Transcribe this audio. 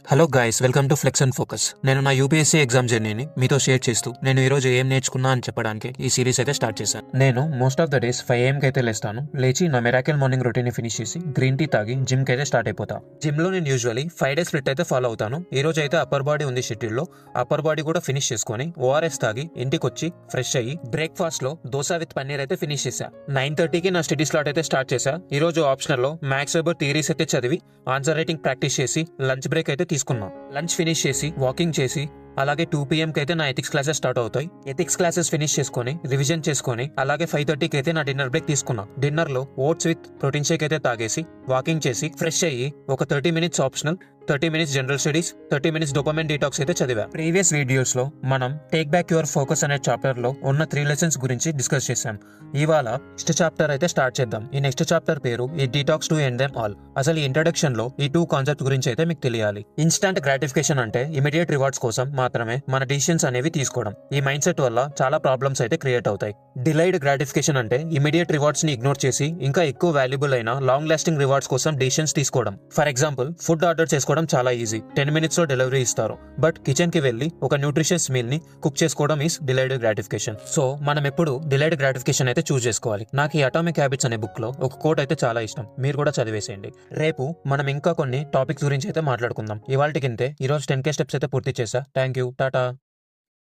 Hello guys, welcome to Flex and Focus. నేను నా UPSC exam జర్నీని మీతో షేర్ చేస్తూ నేను ఈ రోజు ఏం నేర్చుకున్నా అని చెప్పడానికి ఈ సిరీస్ అయితే స్టార్ట్ చేశాను. నేను most of the days 5 AM అయితే లేస్తాను. లేచి నా మెరాకిల్ మార్నింగ్ రొటీన్ ఫినిష్ చేసి గ్రీన్ టీ తాగి జిమ్ కి అయితే స్టార్ట్ అయిపోతా. జిమ్ లో నేను యూజువల్లీ 5 days స్ప్లిట్ అయితే ఫాలో అవుతాను. ఈ రోజు అయితే అప్పర్ బాడీ ఉంది షెడ్యూల్ లో. అప్పర్ బాడీ కూడా ఫినిష్ చేసుకొని ఓఆర్ఎస్ తాగి ఇంటికి వచ్చి ఫ్రెష్ అయ్యి బ్రేక్ఫాస్ట్ లో దోశ విత్ పన్నీర్ అయితే ఫినిష్ చేశా. 9:30కి నా స్టడీ స్లాట్ అయితే స్టార్ట్ చేశా. ఈ రోజు ఆప్షనల్ లో మ్యాథ్స్ వెబర్ థియరీస్ అయితే చదివి ఆన్సర్ రైటింగ్ ప్రాక్టీస్ చేసి లంచ్ బ్రేక్ అయితే తీసుకున్నా. లంచ్ ఫినిష్ చేసి వాకింగ్ చేసి అలాగే 2 PM కి అయితే నా ఎథిక్స్ క్లాసెస్ స్టార్ట్ అవుతాయి. ఎథిక్స్ క్లాసెస్ ఫినిష్ చేసుకొని రివిజన్ చేసుకొని అలాగే 5:30కి అయితే నా డిన్నర్ బ్రేక్ తీసుకున్నా. డిన్నర్ లో ఓట్స్ విత్ ప్రోటీన్ షేక్ అయితే తాగేసి వాకింగ్ చేసి ఫ్రెష్ అయ్యి ఒక 30 minutes optional, 30 minutes general studies, 30 minutes dopamine detox అయితే చదివా. ప్రీవియస్ వీడియోస్ లో మనం టేక్ బ్యాక్ యువర్ ఫోకస్ అనే చాప్టర్ లో ఉన్న 3 lessons గురించి డిస్కస్ చేశాం. ఇవాళ నెక్స్ట్ చాప్టర్ అయితే స్టార్ట్ చేద్దాం. ఈ నెక్స్ట్ చాప్టర్ పేరు ఈ detox to end them all. అసలు ఈ ఇంట్రడక్షన్ లో ఈ 2 కాన్సెప్ట్ గురించి అయితే మీకు తెలియాలి. ఇన్స్టాంట్ గ్రాటిఫికేషన్ అంటే ఇమిడియట్ రివార్డ్స్ కోసం మాత్రమే మన డిసిషన్స్ అనేవి తీసుకోవడం. ఈ మైండ్ సెట్ వల్ల చాలా ప్రాబ్లమ్స్ అయితే క్రియేట్ అవుతాయి. డిలైడ్ గ్రాటిఫికేషన్ అంటే ఇమిడియట్ రివార్డ్స్ ని ఇగ్నోర్ చేసి ఇంకా ఎక్కువ వాల్యుబుల్ అయిన లాంగ్ లాస్టింగ్ రివార్డ్స్ కోసం డిసిషన్స్ తీసుకోవడం. ఫర్ ఎగ్జాంపుల్, ఫుడ్ ఆర్డర్ చేసుకోవడం చాలా ఈజీ, 10 minutes లో డెలివరీ ఇస్తారు. బట్ కిచెన్ కి వెళ్లి ఒక న్యూట్రిషియస్ మీల్ ని కుక్ చేసుకోవడం ఈస్ డిలైడ్ గ్రాటిఫికేషన్. సో మనం ఎప్పుడు డిలైడ్ గ్రాటిఫికేషన్ అయితే చూస్ చేసుకోవాలి. నాకు ఈ అటామిక్ హ్యాబిట్స్ అనే బుక్ లో ఒక కోట్ అయితే చాలా ఇష్టం, మీరు కూడా చదివేసేయండి. రేపు మనం ఇంకా కొన్ని టాపిక్స్ గురించి అయితే మాట్లాడుకుందాం. ఇవాళకింతే. ఈ రోజు 10K స్టెప్స్ అయితే పూర్తి చేశా. Thank you, Tata.